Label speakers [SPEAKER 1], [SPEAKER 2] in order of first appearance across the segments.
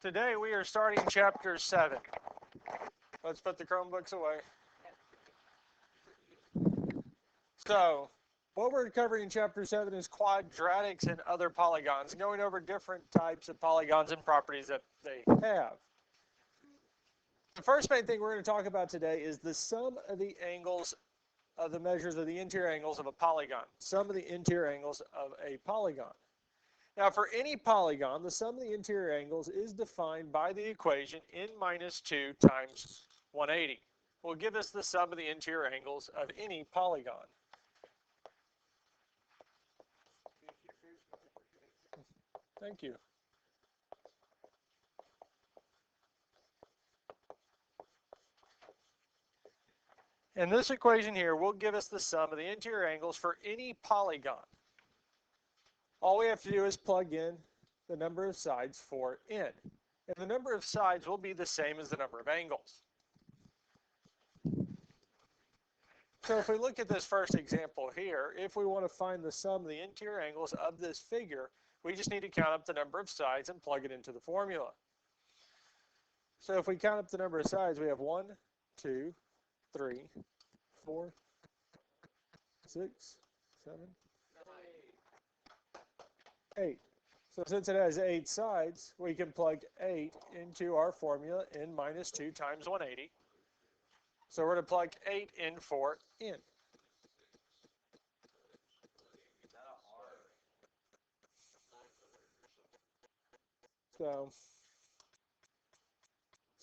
[SPEAKER 1] Today we are starting chapter 7. Let's put the Chromebooks away. So, what we're covering in chapter 7 is quadratics and other polygons, going over different types of polygons and properties that they have. The first main thing we're going to talk about today is the sum of the angles of the measures of the interior angles of a polygon. Sum of the interior angles of a polygon. Now, for any polygon, the sum of the interior angles is defined by the equation n minus 2 times 180. Will give us the sum of the interior angles of any polygon. Thank you. And this equation here will give us the sum of the interior angles for any polygon. All we have to do is plug in the number of sides for n. And the number of sides will be the same as the number of angles. So if we look at this first example here, if we want to find the sum of the interior angles of this figure, we just need to count up the number of sides and plug it into the formula. So if we count up the number of sides, we have 1, 2, 3, 4, 6, 7, 8. So since it has 8 sides, we can plug 8 into our formula, n minus 2 times 180. So we're going to plug 8 in for n. So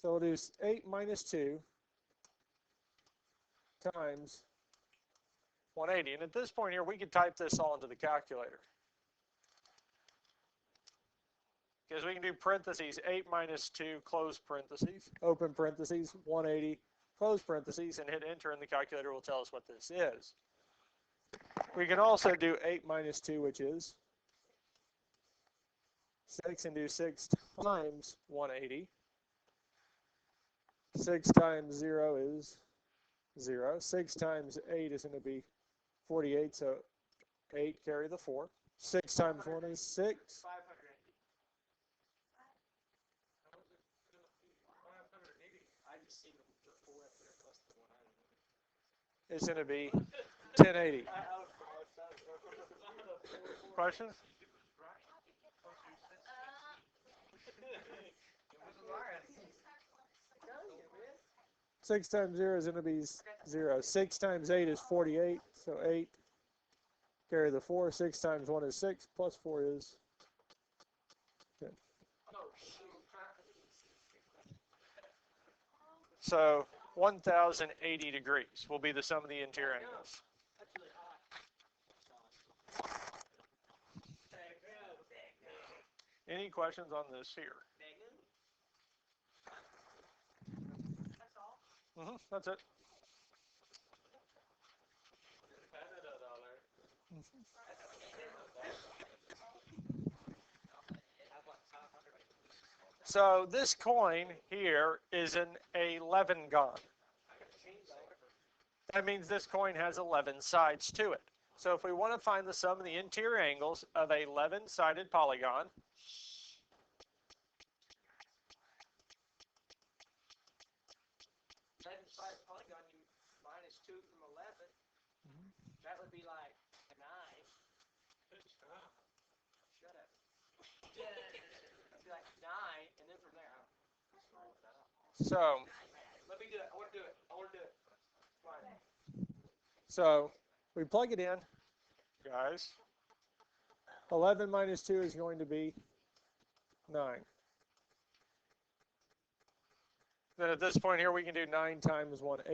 [SPEAKER 1] we'll do 8 minus 2 times 180. And at this point here, we can type this all into the calculator. Because we can do parentheses, 8 minus 2, close parentheses, open parentheses, 180, close parentheses, and hit enter, and the calculator will tell us what this is. We can also do 8 minus 2, which is 6, and do 6 times 180. 6 times 0 is 0. 6 times 8 is going to be 48, so 8 carry the 4. 6 times 1 is 6. It's going to be 1080. Questions? Six times 0 is going to be 0. 6 times 8 is 48, so 8 carry the 4. 6 times 1 is 6, plus 4 is 10. So 1,080 degrees will be the sum of the interior angles. Any questions on this here? That's it. So this coin here is an 11-gon. That means this coin has 11 sides to it. So if we want to find the sum of the interior angles of a 11-sided polygon,
[SPEAKER 2] you minus 2 from 11. That would be like 9. Shut up. That'd be like 9, and then from there.
[SPEAKER 1] so
[SPEAKER 2] Let me do it. I want to do it. Fine.
[SPEAKER 1] So we plug it in, guys. 11 minus 2 is going to be 9. Then at this point here, we can do 9 times 180.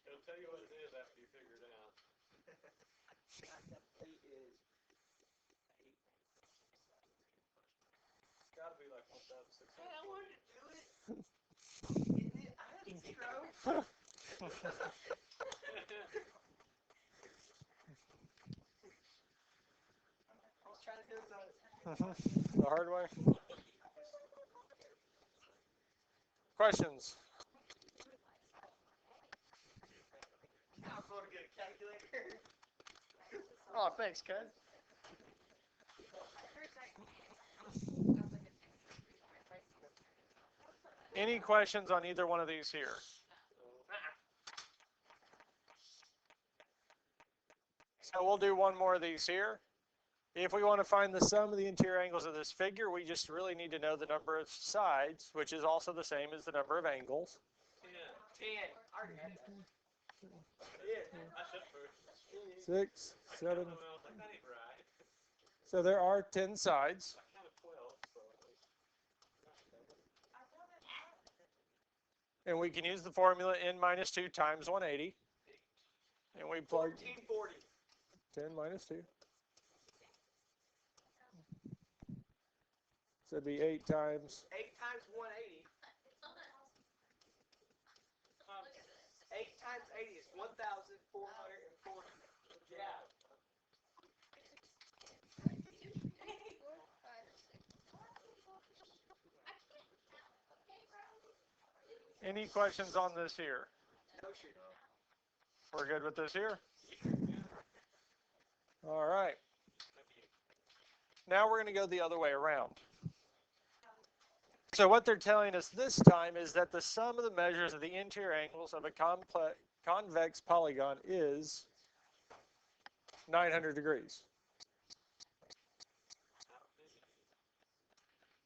[SPEAKER 3] It'll tell you what it is after you figure it out. It's got to be like 1,600.
[SPEAKER 2] I wanted to do it. I had a 0. I was trying to do it
[SPEAKER 1] The hard way. Questions?
[SPEAKER 2] I'm going to get a calculator. Oh, thanks, cuz.
[SPEAKER 1] Any questions on either one of these here? So we'll do one more of these here. If we want to find the sum of the interior angles of this figure, we just really need to know the number of sides, which is also the same as the number of angles.
[SPEAKER 2] 10. I already had it.
[SPEAKER 1] 6, 7. So there are 10 sides. And we can use the formula n minus 2 times 180. And we plug
[SPEAKER 2] 1440.
[SPEAKER 1] 10 minus 2. So it'd be 8 times.
[SPEAKER 2] 8 times 180. 8 times 80 is 1,440. Yeah.
[SPEAKER 1] Any questions on this here?
[SPEAKER 2] No shit.
[SPEAKER 1] We're good with this here? All right. Now we're going to go the other way around. So what they're telling us this time is that the sum of the measures of the interior angles of a convex polygon is 900 degrees.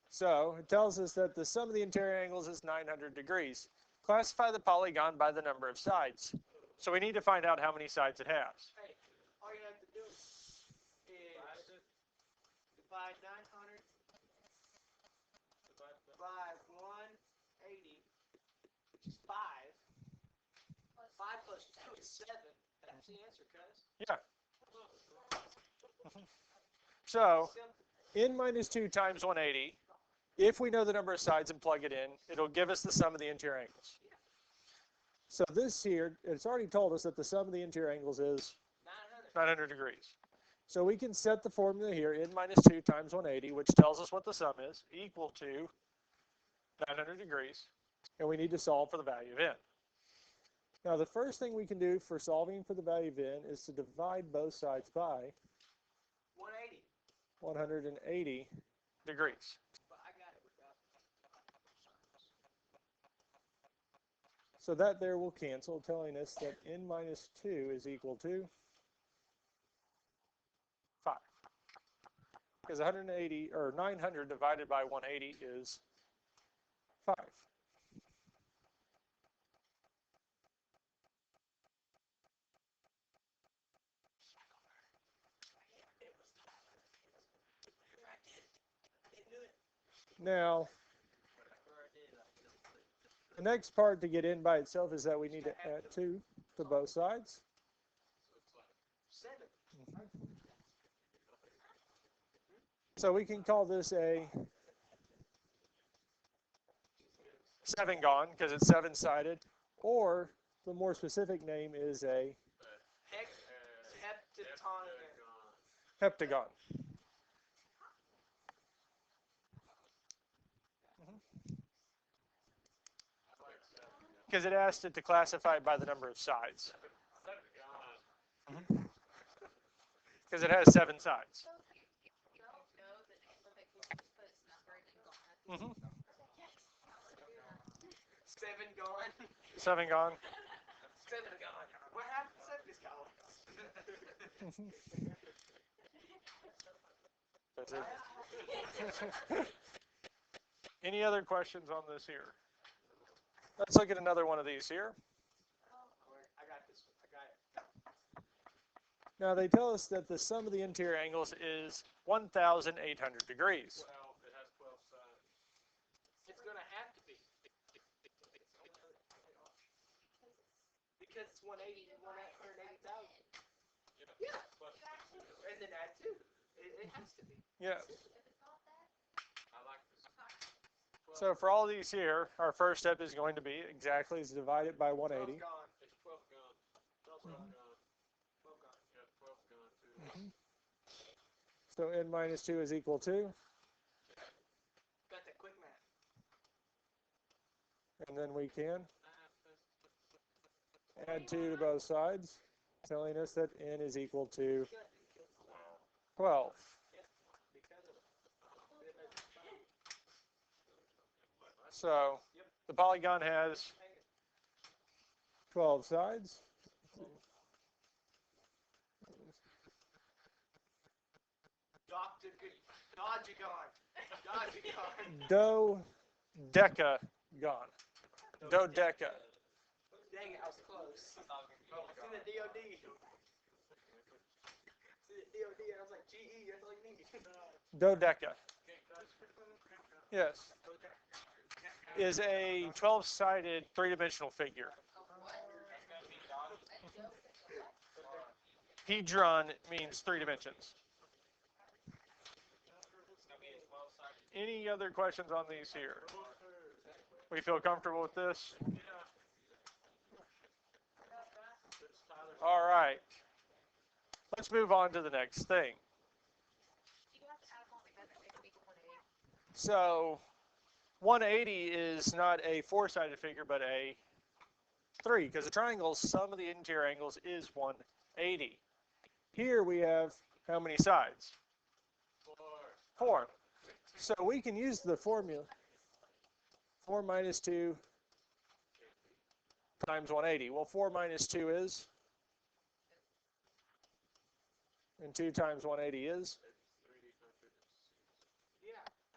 [SPEAKER 1] So it tells us that the sum of the interior angles is 900 degrees. Classify the polygon by the number of sides. So we need to find out how many sides it has.
[SPEAKER 2] Hey, all you have to do is divide 900 by 180, which is 5. 5 plus 2 is 7. That's the answer, cuz.
[SPEAKER 1] Yeah. So n minus 2 times 180, if we know the number of sides and plug it in, it'll give us the sum of the interior angles. So this here, it's already told us that the sum of the interior angles is 900 degrees. So we can set the formula here, n minus 2 times 180, which tells us what the sum is, equal to 900 degrees. And we need to solve for the value of n. Now the first thing we can do for solving for the value of n is to divide both sides by
[SPEAKER 2] 180.
[SPEAKER 1] 180 degrees.
[SPEAKER 2] But I got it without.
[SPEAKER 1] So that there will cancel, telling us that n minus 2 is equal to 5. Because 180, or 900 divided by 180 is 5. Now, the next part to get in by itself is that we need to add 2 to both sides.
[SPEAKER 2] 7.
[SPEAKER 1] So we can call this a 7-gon because it's 7-sided, or the more specific name is a heptagon. Because it asked it to classify it by the number of sides. Because it has 7 sides. Mm-hmm.
[SPEAKER 2] 7 gone.
[SPEAKER 1] 7-gon.
[SPEAKER 2] 7 gone. What happened to 7 is gone.
[SPEAKER 1] That's it. Any other questions on this here? Let's look at another one of these here.
[SPEAKER 2] I got this one. I got it.
[SPEAKER 1] Now they tell us that the sum of the interior angles is 1,800 degrees.
[SPEAKER 3] Well, it has 12 sides.
[SPEAKER 2] It's going to have to be. Because it's 180,000. Yeah. And then add 2. It has to be.
[SPEAKER 1] Yes.
[SPEAKER 3] I like this.
[SPEAKER 1] So for all these here, our first step is going to be exactly is divide it by 180.
[SPEAKER 2] 12 gone.
[SPEAKER 3] It's 12 gone. 12 gone.
[SPEAKER 2] 12 gone.
[SPEAKER 3] Yeah, 12 gone too.
[SPEAKER 1] So n minus 2 is equal to,
[SPEAKER 2] Got that quick math.
[SPEAKER 1] and then we can add 2 to both sides, telling us that n is equal to 12. So The polygon has 12 sides. Dodecagon. Dodeca.
[SPEAKER 2] Dang it, I was close. See the DOD. See the DOD, I was like, GE, that's all you need.
[SPEAKER 1] Dodeca. Yes. Is a 12-sided three-dimensional figure. Hedron means 3 dimensions. Any other questions on these here? We feel comfortable with this? All right. Let's move on to the next thing. So 180 is not a 4-sided figure, but a 3, because the triangle's sum of the interior angles is 180. Here we have how many sides? 4. So we can use the formula 4 minus 2 times 180. Well, 4 minus 2 is? And 2 times 180 is?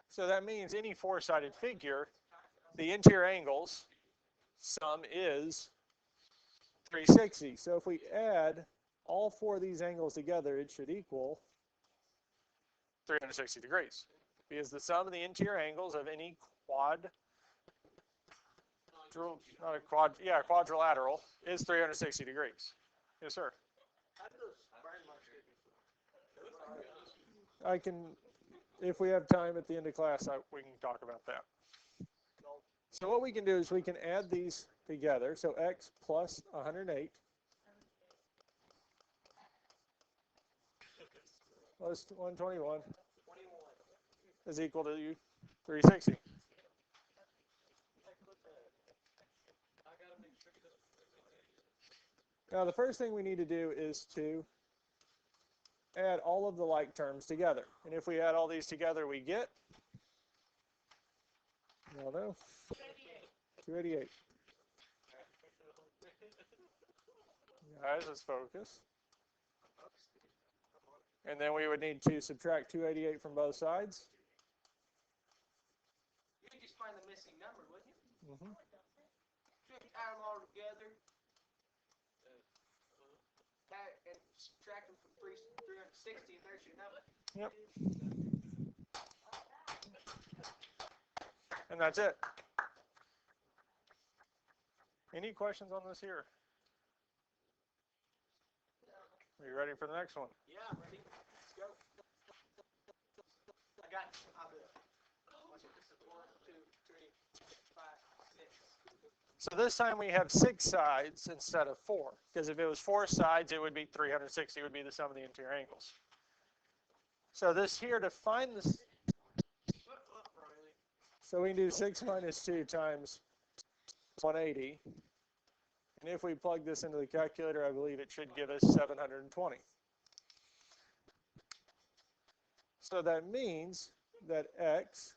[SPEAKER 1] So that means any 4-sided figure, the interior angles sum is 360. So if we add all 4 of these angles together, it should equal 360 degrees. Because the sum of the interior angles of any quadrilateral is 360 degrees. Yes, sir. I can, if we have time at the end of class, we can talk about that. So what we can do is we can add these together. So x plus 108 plus 121 is equal to 360. Now the first thing we need to do is to add all of the like terms together. And if we add all these together, we get, well, no, 288. Guys, let's focus. And then we would need to subtract 288 from both sides.
[SPEAKER 2] You could just find the missing number, wouldn't you?
[SPEAKER 1] Mm-hmm.
[SPEAKER 2] Add them all together. And subtract them from 360, and there's your number.
[SPEAKER 1] Yep. And that's it. Any questions on this here? Are you ready for the next one?
[SPEAKER 2] Yeah, I'm ready. Let's go. I got it. I'll do it. Watch it. This is 1, 2, 3, 5, 6.
[SPEAKER 1] So this time we have 6 sides instead of 4. Because if it was 4 sides, it would be 360. It would be the sum of the interior angles. So this here, to find this, so we can do 6 minus 2 times 180. And if we plug this into the calculator, I believe it should give us 720. So that means that x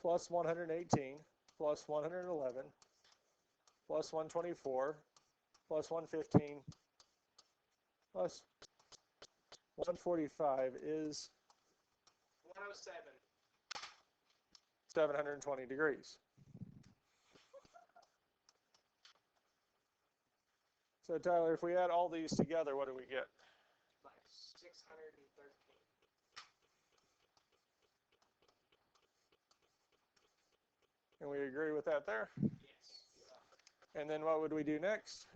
[SPEAKER 1] plus 118 plus 111 plus 124 plus 115 plus 145 is
[SPEAKER 2] 107.
[SPEAKER 1] 720 degrees. So Tyler, if we add all these together, what do we get?
[SPEAKER 2] Like 613.
[SPEAKER 1] And we agree with that there?
[SPEAKER 2] Yes.
[SPEAKER 1] And then what would we do next?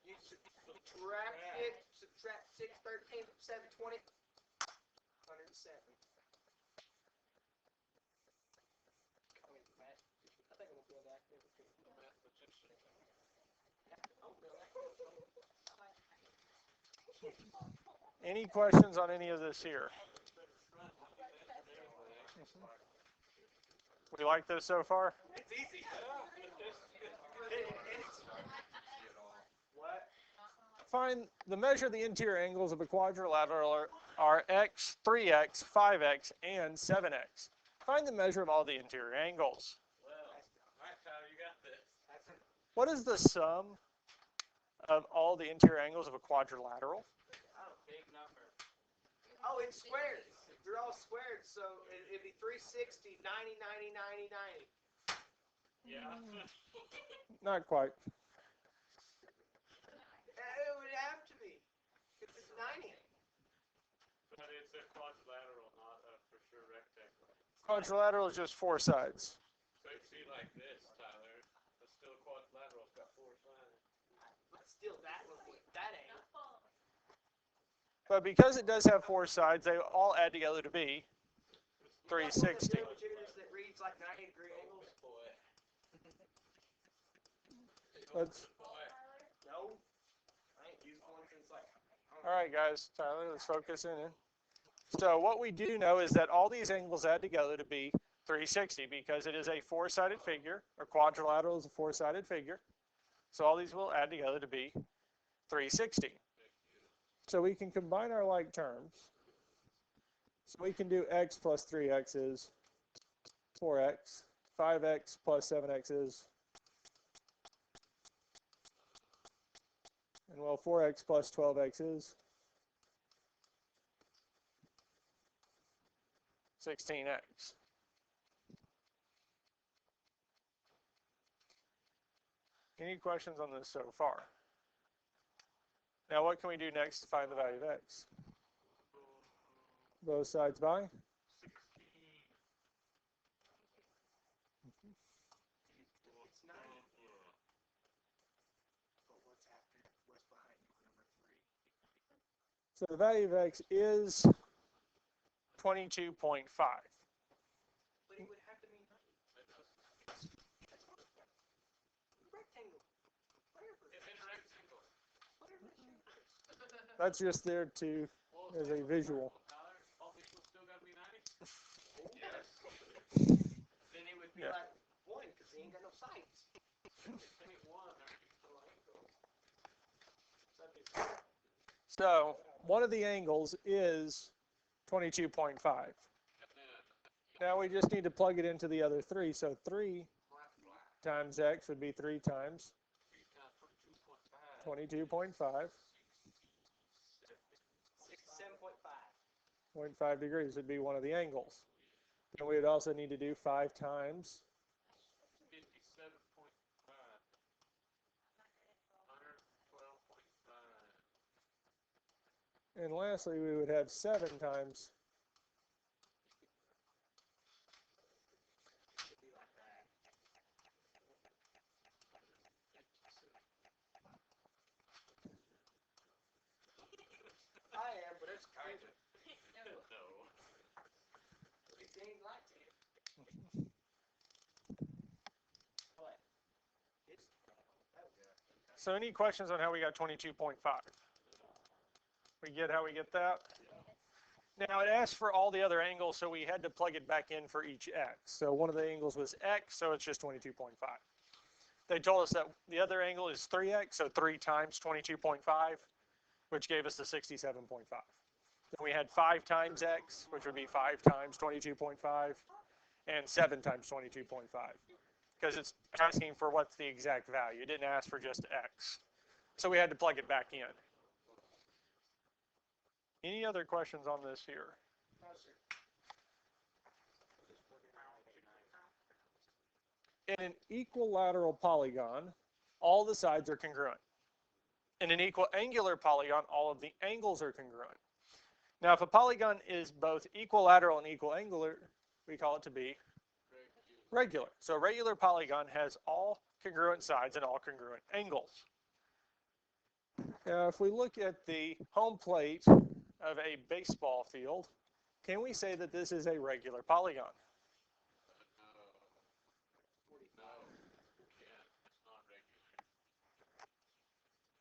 [SPEAKER 2] You subtract it, subtract 613 from 720. 107. I think I'm gonna feel that.
[SPEAKER 1] Any questions on any of this here? We like this so far?
[SPEAKER 2] It's easy. What?
[SPEAKER 1] Find the measure of the interior angles of a quadrilateral are x, 3x, 5x, and 7x. Find the measure of all the interior angles.
[SPEAKER 3] Well, all right, Tyler, you got
[SPEAKER 1] What is the sum of all the interior angles of a quadrilateral?
[SPEAKER 2] Oh, big number. Oh, it's squared. They're all squared, so it'd be 360, 90, 90, 90, 90.
[SPEAKER 3] Yeah.
[SPEAKER 1] Not quite.
[SPEAKER 2] It would have to be. Because it's 90.
[SPEAKER 3] But it's a quadrilateral, not a for sure rectangle.
[SPEAKER 1] Quadrilateral is just 4 sides.
[SPEAKER 3] So you see like this, Tyler. It's still a quadrilateral. It's got 4 sides.
[SPEAKER 2] But still, that one with that angle.
[SPEAKER 1] But because it does have 4 sides, they all add together to be 360.
[SPEAKER 2] That reads like 90-degree angles.
[SPEAKER 1] Let's,
[SPEAKER 2] No. I ain't used one since like.
[SPEAKER 1] all right, guys, Tyler, let's focus in. So what we do know is that all these angles add together to be 360 because it is a 4-sided figure. A quadrilateral is a 4-sided figure. So all these will add together to be 360. So we can combine our like terms. So we can do x plus 3x is 4x. 5x plus 7x is, and well, 4x plus 12x is 16x. Any questions on this so far? Now what can we do next to find the value of x? Both sides by?
[SPEAKER 2] It's 90. But what's after? What's behind number 3?
[SPEAKER 1] So the value of x is 22.5.
[SPEAKER 2] But it would have to be 90. Rectangle. Whatever.
[SPEAKER 3] It's in rectangle.
[SPEAKER 2] Whatever.
[SPEAKER 1] That's just there to as a visual.
[SPEAKER 3] Tyler, all these will still gotta be 90? Yes.
[SPEAKER 2] Then it would be
[SPEAKER 1] Yeah.
[SPEAKER 2] like 1 because they ain't got no sides.
[SPEAKER 3] Take 1 or equal angle.
[SPEAKER 1] So one of the angles is 22.5. Now we just need to plug it into the other 3. So 3 times x would be 3 times 22.5.
[SPEAKER 2] 67.5.
[SPEAKER 1] 0.5 degrees would be one of the angles. And we would also need to do 5 times
[SPEAKER 3] 57.5. 112.5.
[SPEAKER 1] and lastly we would have 7 times
[SPEAKER 2] Should be like that. I am, but it's kind of.
[SPEAKER 3] No.
[SPEAKER 2] It ain't like it. What? It's. Oh, yeah.
[SPEAKER 1] So any questions on how we got 22.5? We get how we get that? Now it asked for all the other angles, so we had to plug it back in for each x. So one of the angles was x, so it's just 22.5. They told us that the other angle is 3x, so 3 times 22.5, which gave us the 67.5. Then we had 5 times x, which would be 5 times 22.5, and 7 times 22.5, because it's asking for what's the exact value. It didn't ask for just x. So we had to plug it back in. Any other questions on this here?
[SPEAKER 2] No, sir.
[SPEAKER 1] In an equilateral polygon, all the sides are congruent. In an equiangular polygon, all of the angles are congruent. Now, if a polygon is both equilateral and equiangular, we call it to be regular. So a regular polygon has all congruent sides and all congruent angles. Now, if we look at the home plate of a baseball field, can we say that this is a regular polygon?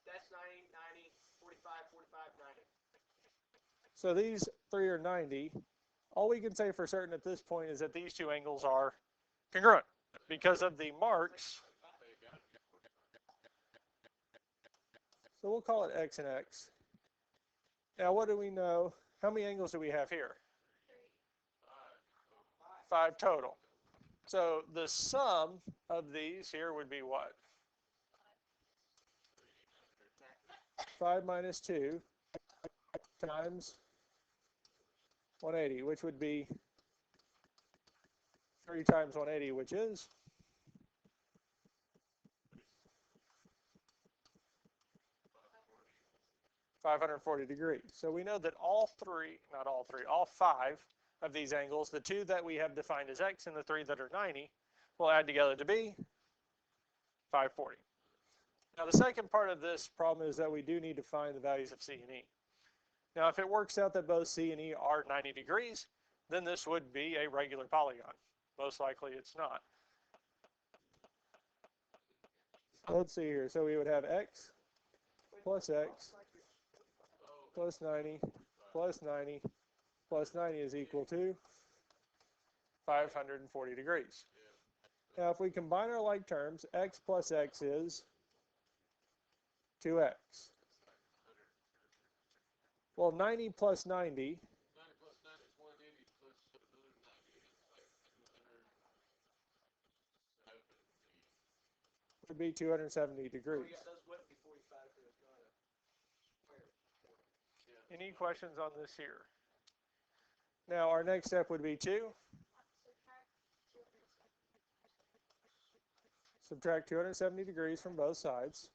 [SPEAKER 2] That's 90, 90, 45, 45, 90.
[SPEAKER 1] So these 3 are 90. All we can say for certain at this point is that these 2 angles are congruent because of the marks. So we'll call it x and x. Now what do we know? How many angles do we have here? 5 total. So the sum of these here would be what? 5 minus 2 times 180, which would be 3 times 180, which is 540 degrees. So we know that all five of these angles, the two that we have defined as x and the three that are 90, will add together to be 540. Now the second part of this problem is that we do need to find the values of C and E. Now if it works out that both C and E are 90 degrees, then this would be a regular polygon. Most likely it's not. So let's see here. So we would have x plus x plus 90 plus 90 plus 90 is equal to 540 degrees. Now if we combine our like terms, x plus x is 2x. Well, 90 plus 90 would be 270 degrees. Any questions on this here? Now our next step would be to subtract 270 degrees from both sides.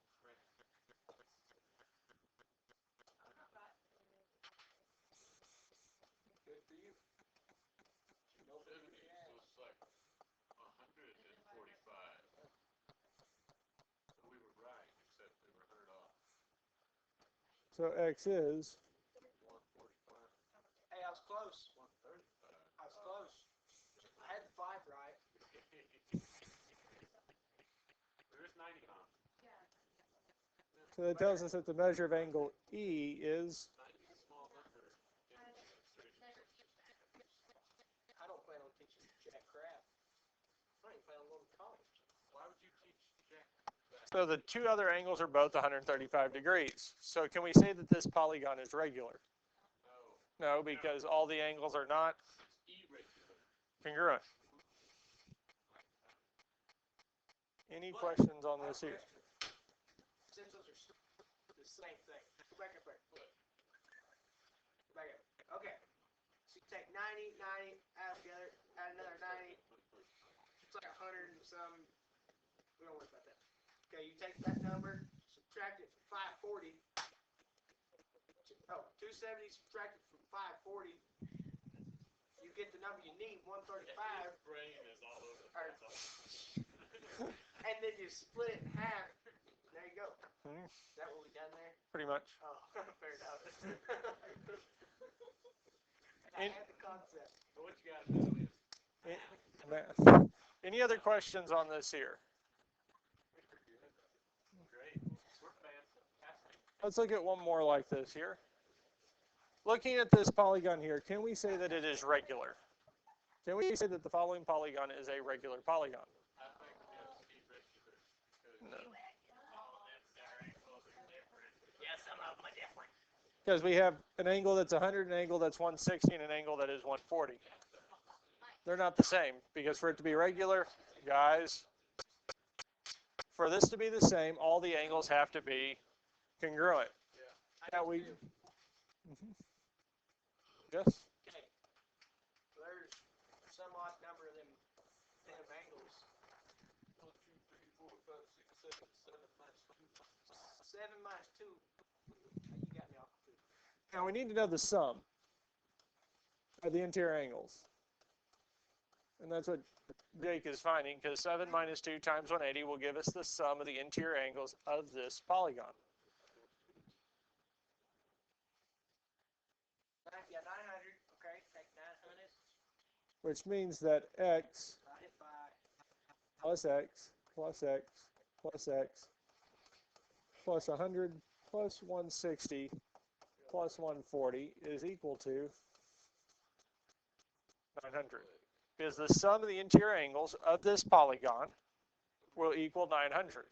[SPEAKER 1] So x is
[SPEAKER 2] Hey, I was close. 135. I was close. I had the 5 right.
[SPEAKER 3] There's 90 on.
[SPEAKER 1] so that tells us that the measure of angle E is
[SPEAKER 2] I don't plan on teaching jack crap. I ain't plan on going to college.
[SPEAKER 3] Why would you teach jack?
[SPEAKER 1] so the two other angles are both 135 degrees. So can we say that this polygon is regular? No, because all the angles are not congruent. Any questions on this here?
[SPEAKER 2] Since those are the same thing. Go back up there. Go back up. Okay. So you take 90, 90, add together, add another 90. It's like 100 and some. We don't worry about that. Okay, you take that number, subtract it from 540. Oh, 270 subtracted from 540. You get the number you need, 135.
[SPEAKER 3] Your brain is all over the place.
[SPEAKER 2] And then you split it in half. There you go.
[SPEAKER 1] Hmm.
[SPEAKER 2] Is that what we done there?
[SPEAKER 1] Pretty much.
[SPEAKER 2] Oh, fair enough. I had the concept.
[SPEAKER 3] So what you got to do is
[SPEAKER 1] Math. Any other questions on this here?
[SPEAKER 3] great. We're fantastic.
[SPEAKER 1] Let's look at one more like this here. Looking at this polygon here, can we say that it is regular? Can we say that the following polygon is a regular polygon?
[SPEAKER 3] I think it's irregular.
[SPEAKER 1] No.
[SPEAKER 2] Yes, some of them are different.
[SPEAKER 1] Because we have an angle that's 100, an angle that's 160, and an angle that is 140. They're not the same, because for it to be regular, guys, for this to be the same, all the angles have to be congruent. Now we... Yes?
[SPEAKER 2] Okay. So there's some odd number of them angles.
[SPEAKER 3] 1, 2, 3, 4, 5, 6, 7, 7 minus 2.
[SPEAKER 2] 7 minus 2. You got me off the 2.
[SPEAKER 1] Now we need to know the sum of the interior angles. And that's what Jake is finding, because 7 minus 2 times 180 will give us the sum of the interior angles of this polygon.
[SPEAKER 2] Yeah, 900. Okay, take 900.
[SPEAKER 1] Which means that x
[SPEAKER 2] Divided by
[SPEAKER 1] plus x plus x plus x plus 100 plus 160 plus 140 is equal to 900. Because the sum of the interior angles of this polygon will equal 900.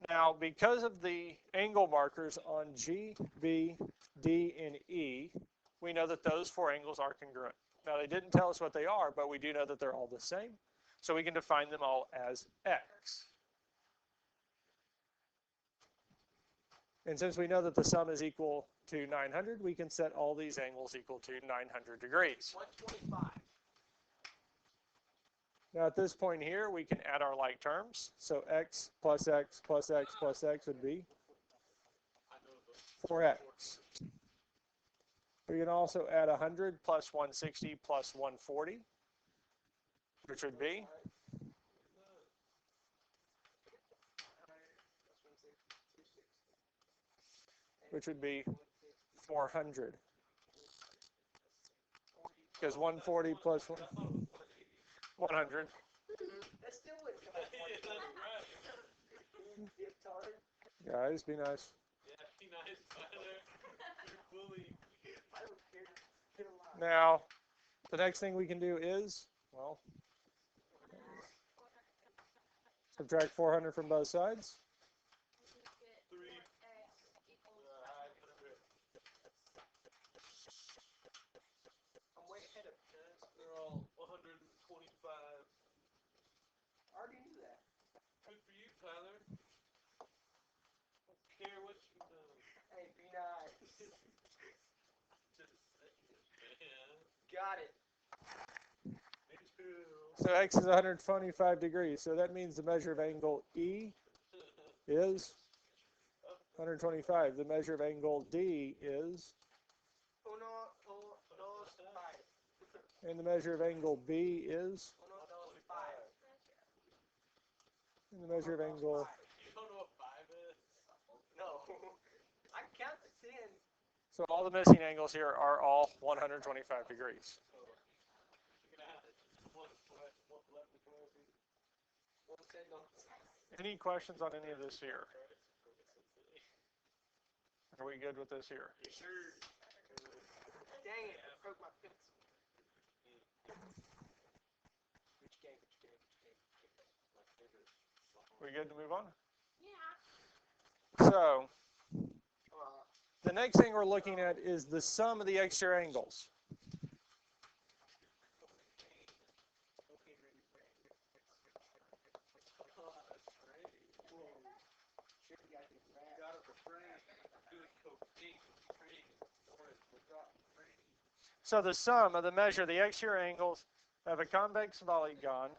[SPEAKER 1] Now, because of the angle markers on G, B, D, and E, we know that those four angles are congruent. Now, they didn't tell us what they are, but we do know that they're all the same. So we can define them all as x. And since we know that the sum is equal to 900, we can set all these angles equal to 900 degrees.
[SPEAKER 2] 125.
[SPEAKER 1] Now at this point here, we can add our like terms. So x plus x plus x plus x would be 4x. We can also add 100 plus 160 plus 140, which would be which would be 400. Because 140 plus 100.
[SPEAKER 2] That still wouldn't come out.
[SPEAKER 1] Guys, be nice.
[SPEAKER 3] Yeah, be nice, Tyler. You're bully.
[SPEAKER 2] I don't care. Get a lot.
[SPEAKER 1] Now, the next thing we can do is, well, subtract 400 from both sides.
[SPEAKER 3] 3.
[SPEAKER 2] I'm way ahead of you.
[SPEAKER 3] They're all 125.
[SPEAKER 2] I already knew that.
[SPEAKER 3] Good for you, Tyler. Don't care what you know.
[SPEAKER 2] Hey, be nice.
[SPEAKER 3] Just saying, man.
[SPEAKER 2] Got it.
[SPEAKER 3] Me too.
[SPEAKER 1] So x is 125 degrees. So that means the measure of angle E is 125. The measure of angle D is,
[SPEAKER 2] Uno, dos, five.
[SPEAKER 1] and the measure of angle B is,
[SPEAKER 2] Uno, dos, five.
[SPEAKER 1] and the measure of angle,
[SPEAKER 3] You don't know what 5 is?
[SPEAKER 2] No. I can count to 10.
[SPEAKER 1] so all the missing angles here are all 125 degrees.
[SPEAKER 3] You're gonna have one left to go.
[SPEAKER 2] One said no.
[SPEAKER 1] Any questions on any of this here? Are we good with this here?
[SPEAKER 2] Sure. Dang it, I broke my pencil. Which game?
[SPEAKER 1] We good to move on?
[SPEAKER 4] Yeah.
[SPEAKER 1] So
[SPEAKER 2] Uh,
[SPEAKER 1] the next thing we're looking at is the sum of the extra angles. So the sum of the measure of the exterior angles of a convex polygon,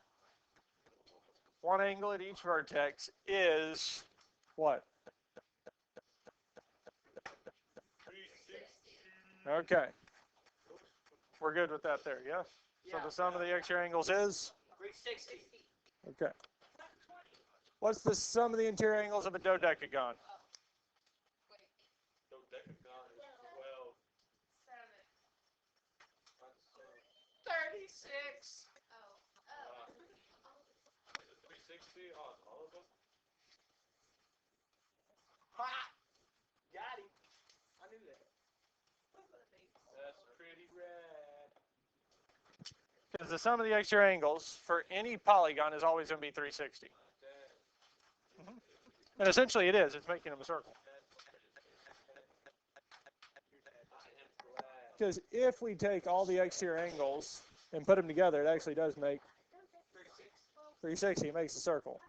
[SPEAKER 1] one angle at each vertex, is what? Okay. We're good with that there, yes? So the sum of the exterior angles is?
[SPEAKER 2] 360.
[SPEAKER 1] Okay. What's the sum of the interior angles of a dodecagon?
[SPEAKER 3] Dodecagon is 12.
[SPEAKER 2] 36.
[SPEAKER 3] Is it 360 on all of them?
[SPEAKER 2] Ha! Got him. I knew that.
[SPEAKER 3] That's pretty rad.
[SPEAKER 1] Because the sum of the exterior angles for any polygon is always going to be 360. And essentially it is. It's making them a circle. Because if we take all the exterior angles and put them together, it actually does make 360. It makes a circle.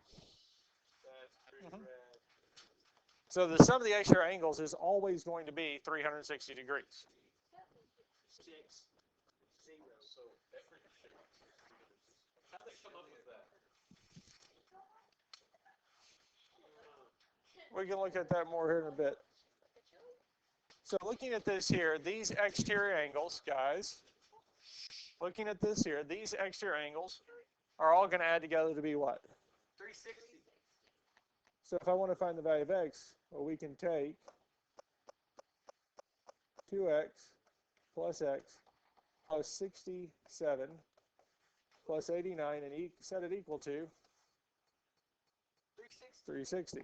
[SPEAKER 3] That's pretty rad.
[SPEAKER 1] So the sum of the exterior angles is always going to be 360 degrees.
[SPEAKER 2] 6, 0.
[SPEAKER 3] So everything. How'd they come up with that?
[SPEAKER 1] We can look at that more here in a bit. So looking at this here, these exterior angles, guys, looking at this here, these exterior angles are all going to add together to be what?
[SPEAKER 2] 360.
[SPEAKER 1] So if I want to find the value of x, well, we can take 2x plus x plus 67 plus 89 and set it equal to
[SPEAKER 2] 360.
[SPEAKER 1] 360.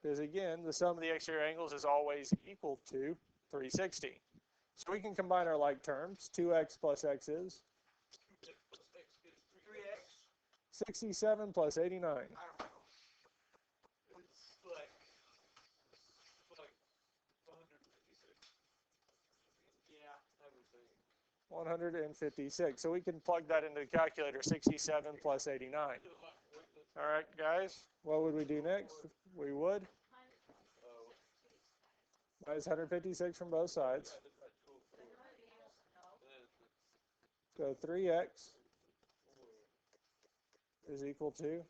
[SPEAKER 1] Because again, the sum of the exterior angles is always equal to 360. So we can combine our like terms. 2x plus x is
[SPEAKER 2] 3x.
[SPEAKER 1] 67 plus 89.
[SPEAKER 2] I don't know.
[SPEAKER 3] It's like 156.
[SPEAKER 2] Yeah.
[SPEAKER 3] Everything.
[SPEAKER 1] 156. So we can plug that into the calculator, 67 plus 89. All right, guys, what would we do next? We would minus 156 from both sides. So 3x is equal to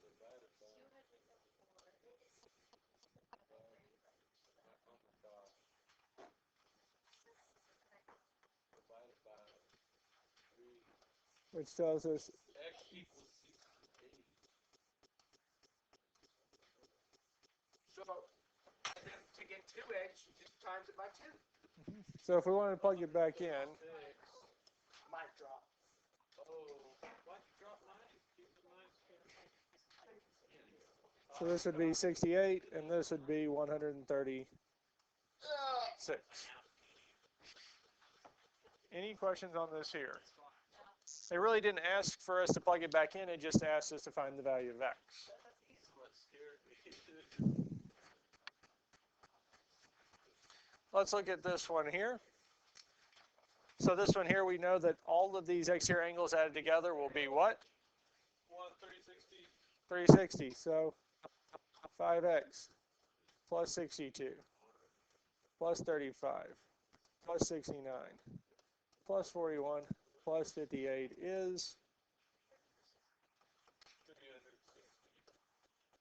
[SPEAKER 1] which tells us
[SPEAKER 3] X equals 68.
[SPEAKER 2] So, and then to get 2x, you just times it by 2.
[SPEAKER 1] so if we want to plug it back in,
[SPEAKER 2] Might drop.
[SPEAKER 3] Oh, why'd you drop mine? Keep the lines here.
[SPEAKER 1] so this would be 68 and this would be 136. Any questions on this here? They really didn't ask for us to plug it back in, it just asked us to find the value of x.
[SPEAKER 3] What scared me.
[SPEAKER 1] Let's look at this one here. So this one here, we know that all of these exterior angles added together will be what?
[SPEAKER 3] 360.
[SPEAKER 1] 360. So 5x plus 62 plus 35 plus 69 plus 41 plus 58 is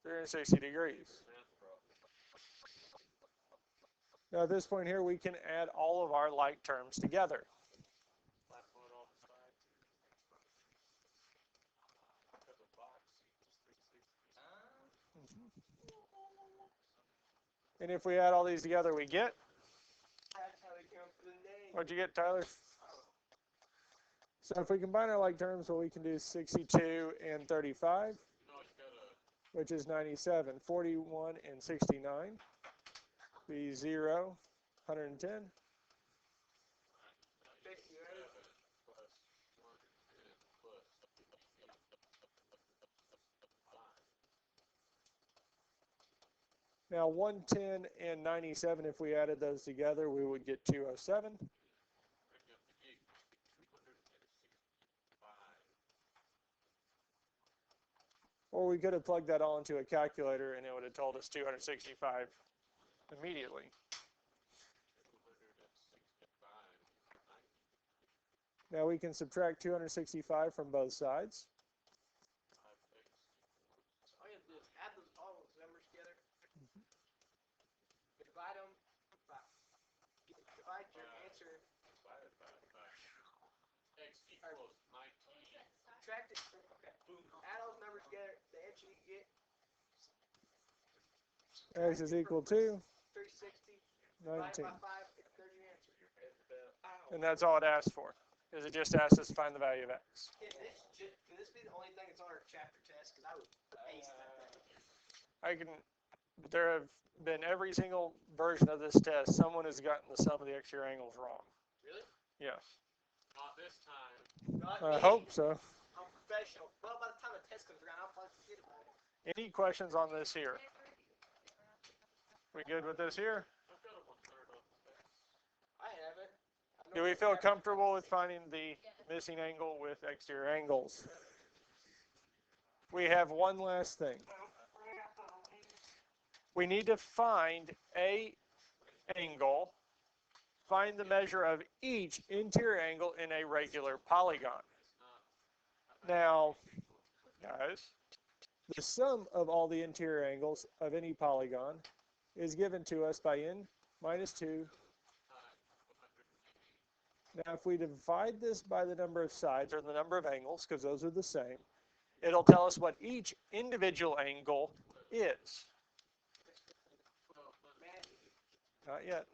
[SPEAKER 1] 360 degrees. Now at this point here, we can add all of our like terms together. And if we add all these together, we get?
[SPEAKER 2] That's how they come up with the name.
[SPEAKER 1] What'd you get, Tyler? So if we combine our like terms, well, we can do 62 and 35, which is 97. 41 and 69 be 0, 110.
[SPEAKER 2] 58.
[SPEAKER 1] Now 110 and 97, if we added those together, we would get 207. Or we could have plugged that all into a calculator and it would have told us 265 immediately. Now we can subtract 265 from both sides.
[SPEAKER 2] All you have to do is add all those numbers together. Divide them. Divide your answer.
[SPEAKER 3] X equals 19.
[SPEAKER 2] Subtract it. Okay. Add all those numbers together. The answer you get.
[SPEAKER 1] X is equal to
[SPEAKER 2] 360. Divide
[SPEAKER 1] 19.
[SPEAKER 2] by 5. There's your answer.
[SPEAKER 1] And that's all it asked for, because it just asked us to find the value of x.
[SPEAKER 2] Can this be the only thing that's on our chapter test? Because I would ace that thing.
[SPEAKER 1] There have been every single version of this test, someone has gotten the sum of the exterior angles wrong.
[SPEAKER 2] Really?
[SPEAKER 1] Yes.
[SPEAKER 3] Not this time.
[SPEAKER 2] Not
[SPEAKER 1] I
[SPEAKER 2] me.
[SPEAKER 1] hope so.
[SPEAKER 2] I'm professional. Well, by the time the test comes around, I'll probably forget about it.
[SPEAKER 1] Any questions on this here? We good with this here?
[SPEAKER 3] I've got a 1/3 of the X.
[SPEAKER 2] I haven't.
[SPEAKER 1] Do we feel comfortable with finding the missing angle with exterior angles? We have one last thing. We need to find a angle, find the measure of each interior angle in a regular polygon. Now, guys, the sum of all the interior angles of any polygon is given to us by n minus 2. Now, if we divide this by the number of sides, or the number of angles, because those are the same, it'll tell us what each individual angle is. Not yet.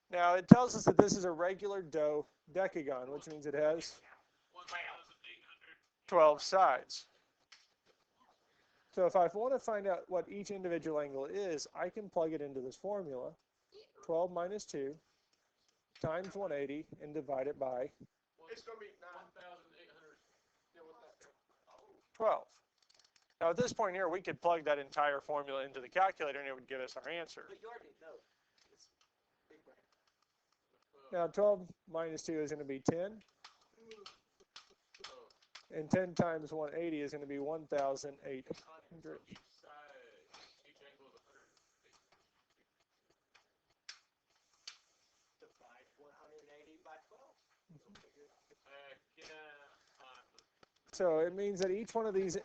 [SPEAKER 1] Now, it tells us that this is a regular dodecagon, which means it has 12 sides. So if I want to find out what each individual angle is, I can plug it into this formula, 12 minus 2 times 180, and divide it by
[SPEAKER 2] It's going to be
[SPEAKER 1] 12. Now at this point here, we could plug that entire formula into the calculator and it would give us our answer.
[SPEAKER 2] But you already know. It's big brain.
[SPEAKER 1] Now 12 minus 2 is going to be 10. And 10 times 180 is going to be 1,800.
[SPEAKER 3] Each side, each angle is 100.
[SPEAKER 2] Divide 180 by 12.
[SPEAKER 3] Heck yeah.
[SPEAKER 1] So it means that each one of these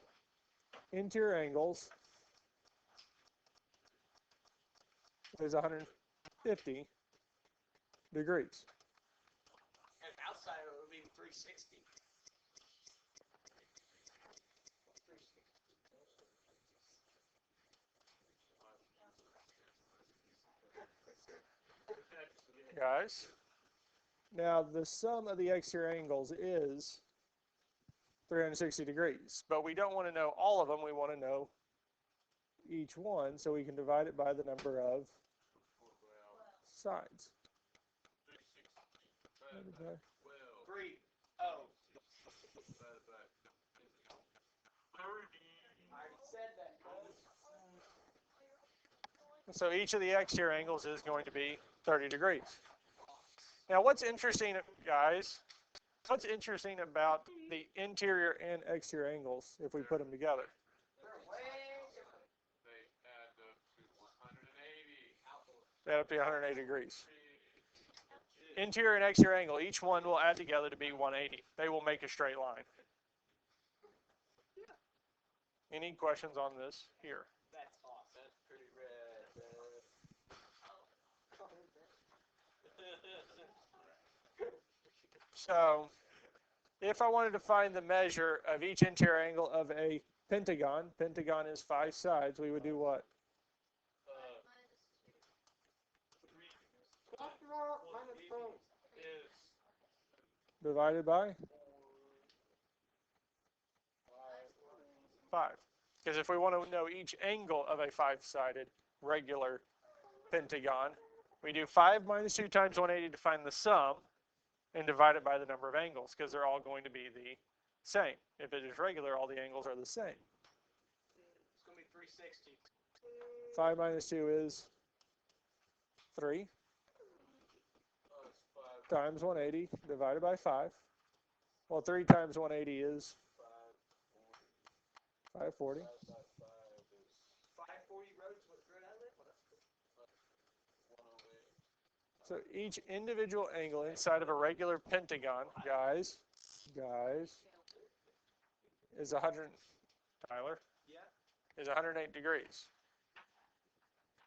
[SPEAKER 1] interior angles is 150 degrees.
[SPEAKER 2] And outside it would be 360.
[SPEAKER 1] Guys, now the sum of the exterior angles is 360 degrees, but we don't want to know all of them. We want to know each one, so we can divide it by the number of sides.
[SPEAKER 3] 360
[SPEAKER 2] 3. Oh.
[SPEAKER 3] divided by 30.
[SPEAKER 2] I already said that, cuz.
[SPEAKER 1] So each of the exterior angles is going to be 30 degrees. Now what's interesting, guys, what's interesting about the interior and exterior angles if we put them together?
[SPEAKER 2] They're way different.
[SPEAKER 3] They add up to 180.
[SPEAKER 1] They add up to 180 degrees. Interior and exterior angle, each one will add together to be 180. They will make a straight line. Any questions on this here?
[SPEAKER 2] That's awesome.
[SPEAKER 3] That's pretty rad.
[SPEAKER 1] So if I wanted to find the measure of each interior angle of a pentagon, pentagon is 5 sides, we would do what?
[SPEAKER 3] Is
[SPEAKER 1] Divided by 5. Because if we want to know each angle of a 5-sided regular pentagon, we do 5 minus 2 times 180 to find the sum and divide it by the number of angles, because they're all going to be the same. If it is regular, all the angles are the same.
[SPEAKER 2] It's going to be 360.
[SPEAKER 1] 5 minus 2 is 3 times 180 divided by 5. Well, 3 times 180 is 540.
[SPEAKER 2] 540 roads with grid outlet?
[SPEAKER 1] So each individual angle inside of a regular pentagon, guys, is 100, Tyler,
[SPEAKER 2] Yeah.
[SPEAKER 1] is 108 degrees.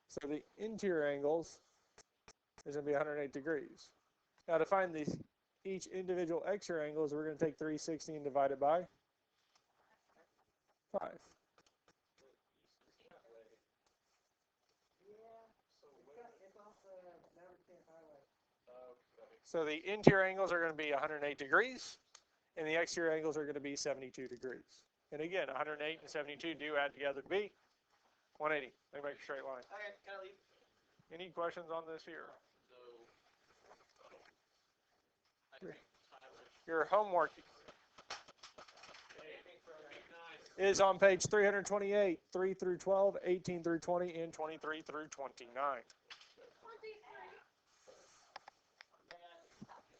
[SPEAKER 1] So the interior angles is going to be 108 degrees. Now to find these each individual exterior angles, we're going to take 360 and divide it by 5. So the interior angles are going to be 108 degrees, and the exterior angles are going to be 72 degrees. And again, 108 and 72 do add together to be 180. They make a straight line.
[SPEAKER 2] Okay, can I leave?
[SPEAKER 1] Any questions on this here? Your homework is on page 328, 3 through 12, 18 through 20, and 23 through 29.